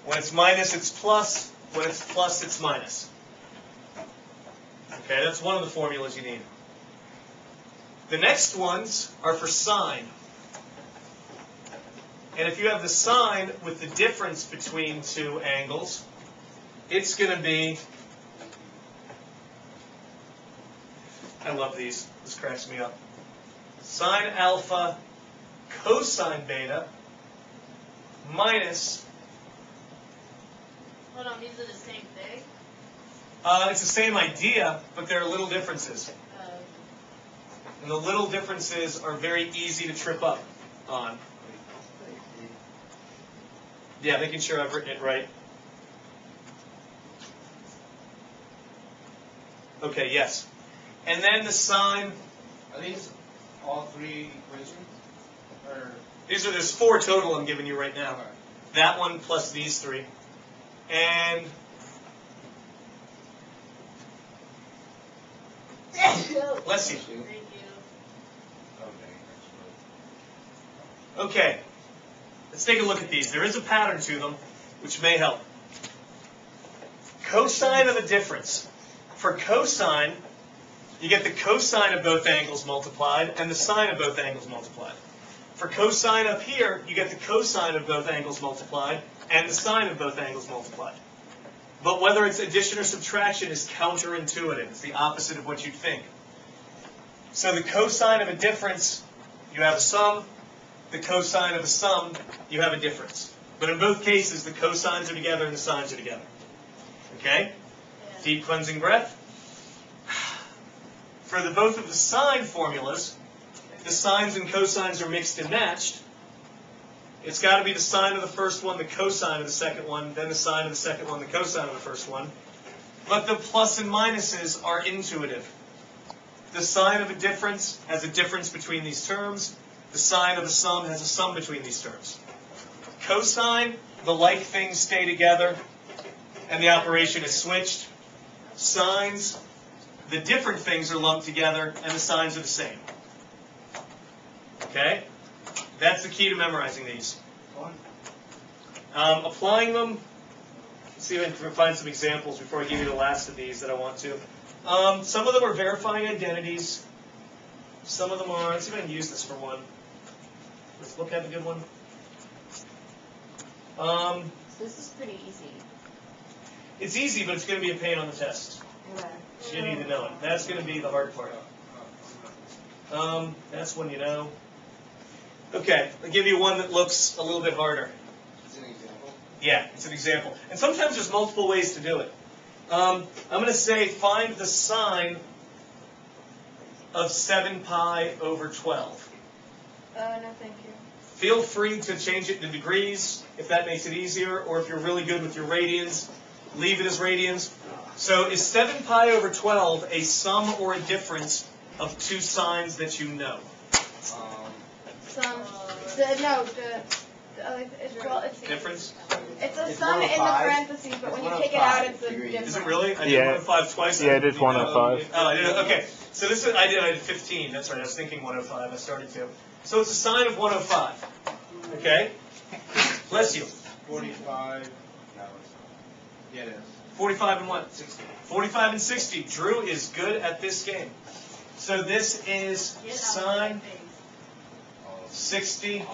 When it's minus, it's plus. When it's plus, it's minus. Okay, that's one of the formulas you need. The next ones are for sine. And if you have the sine with the difference between two angles, it's going to be, I love these, this cracks me up, sine alpha cosine beta minus, Hold on, these are the same thing? it's the same idea, but there are little differences. And the little differences are very easy to trip up on. Yeah, making sure I've written it right. Okay, yes. And then the sine. Are these all three equations? Or There's four total I'm giving you right now. okay. That one plus these three. And bless you. Thank you. Okay. Let's take a look at these. There is a pattern to them, which may help. Cosine of the difference. For cosine, you get the cosine of both angles multiplied and the sine of both angles multiplied. For cosine up here, you get the cosine of both angles multiplied and the sine of both angles multiplied. But whether it's addition or subtraction is counterintuitive. It's the opposite of what you'd think. So the cosine of a difference, you have a sum. The cosine of a sum, you have a difference. But in both cases, the cosines are together and the sines are together. Okay? Yeah. Deep cleansing breath. For both of the sine formulas, the sines and cosines are mixed and matched. It's got to be the sine of the first one, the cosine of the second one, then the sine of the second one, the cosine of the first one. But the plus and minuses are intuitive. The sine of a difference has a difference between these terms. The sine of a sum has a sum between these terms. Cosine, the like things stay together, and the operation is switched. Sines, the different things are lumped together, and the signs are the same. Okay? That's the key to memorizing these. Applying them, let's see if I can find some examples before I give you the last of these that I want to. Some of them are verifying identities. Some of them are, let's see if I can use this for one. Does this book have a good one? So this is pretty easy. It's easy, but it's going to be a pain on the test. Okay. So you need to know it. That's going to be the hard part. That's one you know. Okay, I'll give you one that looks a little bit harder. It's an example. Yeah, it's an example. And sometimes there's multiple ways to do it. I'm going to say find the sine of 7 pi over 12. No, thank you. Feel free to change it to degrees if that makes it easier, or if you're really good with your radians, leave it as radians. So is 7 pi over 12 a sum or a difference of two sines that you know? Difference? It's a It's sum in the 105. parentheses, but when you It's take it out, it's a 105 degrees. difference. Is it really? I did Yeah. 105 twice. Yeah, I did 105. Oh, I did. Okay. So this is I did 15. That's right. I was thinking 105. I started to. So it's a sine of 105. Okay. Bless you. 45. No, yeah, it is. 45 and what? 60. 45 and 60. Drew is good at this game. So this is sine 60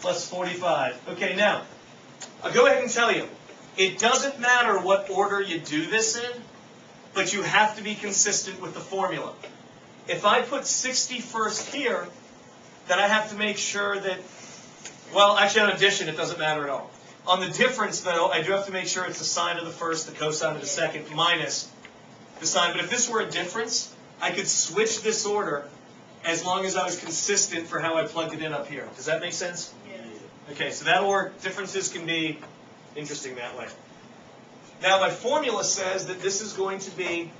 plus 45. Okay, now, I'll go ahead and tell you, it doesn't matter what order you do this in, but you have to be consistent with the formula. If I put 60 first here, then I have to make sure that, well, actually on addition, it doesn't matter at all. On the difference, though, I do have to make sure it's the sine of the first, the cosine of the second, minus the sine. But if this were a difference, I could switch this order as long as I was consistent for how I plugged it in up here. Does that make sense? Yeah. Okay, so that'll work. Differences can be interesting that way. Now, my formula says that this is going to be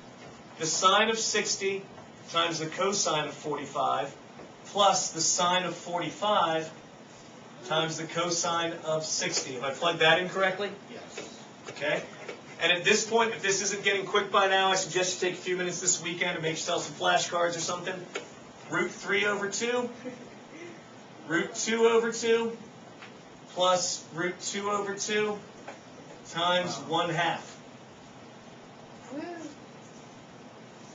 the sine of 60 times the cosine of 45 plus the sine of 45 times the cosine of 60. Have I plugged that in correctly? Yes. Okay. And at this point, if this isn't getting quick by now, I suggest you take a few minutes this weekend and make yourself some flashcards or something. Root 3 over 2. Root 2 over 2. plus root 2 over 2 times 1/2. Woo.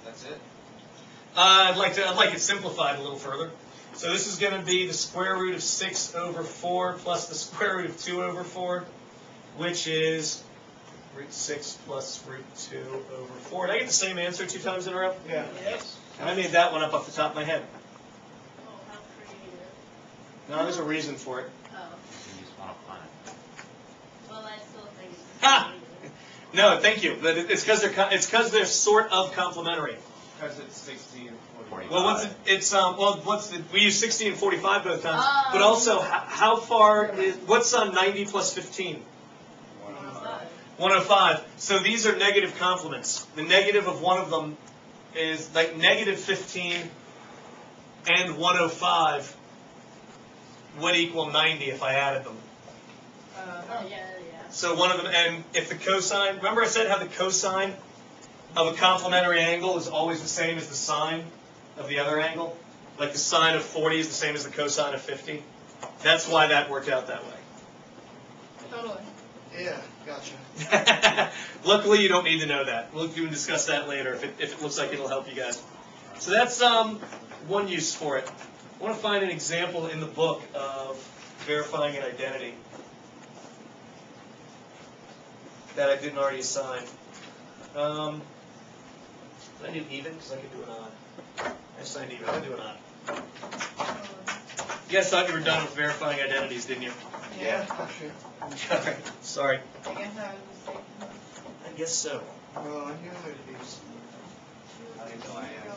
That's it? I'd like it simplified a little further. So this is going to be the square root of 6 over 4 plus the square root of 2 over 4, which is root 6 plus root 2 over 4. Did I get the same answer 2 times in a row? Yeah. Yes. And I made that one up off the top of my head. Oh, how creative. No, there's a reason for it. Oh, You just want to plan it. well, I still think it's Ha! creative. No, thank you. But it's because they're sort of complementary. Because it's 60 and 40. Well, we use 60 and 45 both times. Oh. But also, how far is what's 90 plus 15? 105. 105. So these are negative complements. The negative of one of them is like negative 15 and 105 would equal 90 if I added them. Oh, yeah. So one of them, and if the cosine, remember I said how the cosine of a complementary angle is always the same as the sine of the other angle? Like the sine of 40 is the same as the cosine of 50? That's why that worked out that way. Totally. Yeah, gotcha. Luckily, you don't need to know that. We can discuss that later if it looks like it'll help you guys. So that's one use for it. I want to find an example in the book of verifying an identity that I didn't already assign. Did I do even? Because I could do an odd. I assigned even. I do an odd. You guys thought you were done with verifying identities, didn't you? Yeah. Okay. Sorry. I guess I was mistaken. I guess so. Well, I knew it'd be some. I know I am.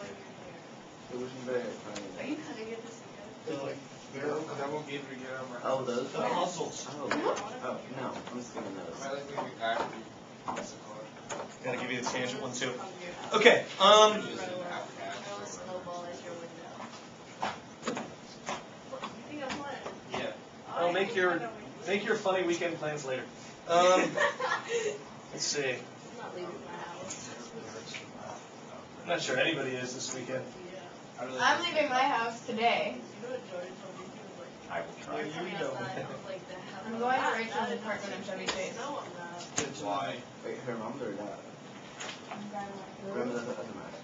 It was very funny. Are you gonna get this again? No, because I won't be able to get on my. Oh, those? The muscles. Oh, no, I'm just gonna Am I know. like maybe after what's it called? Gotta give you the tangent one too. Of your house. Okay. I will snowball at your window. You think I'm playing? Yeah. I'll make your funny weekend plans later. Let's see. I'm not leaving my house. I'm not sure anybody is this weekend. Yeah. I'm leaving my house today. You know what Jordan told me? He was like, I will try. "You're coming outside." I was like, "The hell?" I'm going to not. Rachel's Not apartment in Chevy Chase. No, I'm not. Why? Wait, her mom or dad? Grandma doesn't matter.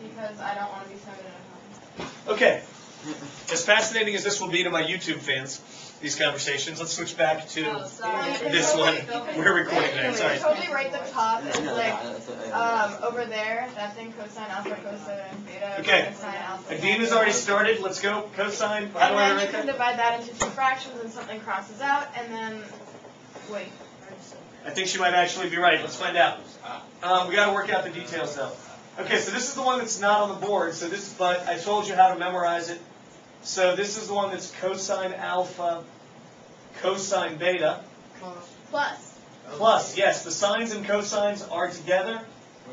Because I don't want to be snowed in at home. Okay. As fascinating as this will be to my YouTube fans, these conversations, let's switch back to Oh, sorry. this one. We're recording now. Sorry. Totally right at the top is like Yeah. over there, that thing cosine alpha, cosine beta, Okay. cosine alpha. Adina's already started. Let's go. Cosine. How do And I then you write can that? divide that into two fractions and something crosses out, and then, wait. I think she might actually be right. Let's find out. We got to work out the details though. Okay, so this is the one that's not on the board. So this, but I told you how to memorize it. So this is the one that's cosine alpha, cosine beta, Plus. plus. Yes, the sines and cosines are together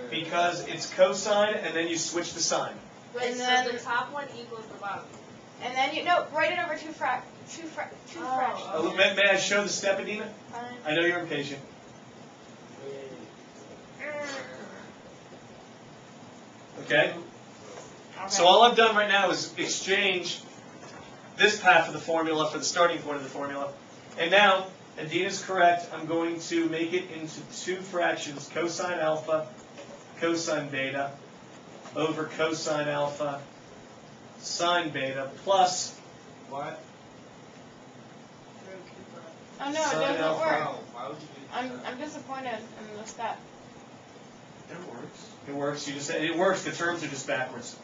because it's cosine, and then you switch the sign. And So then, the top one equals the bottom. and then you, no, write it over two fractions. Oh, may I show the step, Adina? I know you're impatient. Okay. So all I've done right now is exchange this half of the formula for the starting point of the formula. And now, Adina's correct, I'm going to make it into two fractions, cosine alpha, cosine beta, over cosine alpha, sine beta, plus What? Oh no, it Sine doesn't alpha. work. No, why would you do that? I'm disappointed in the step. It works. it works. You just say it works. The terms are just backwards.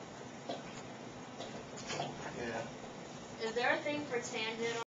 Yeah. Is there a thing for tangent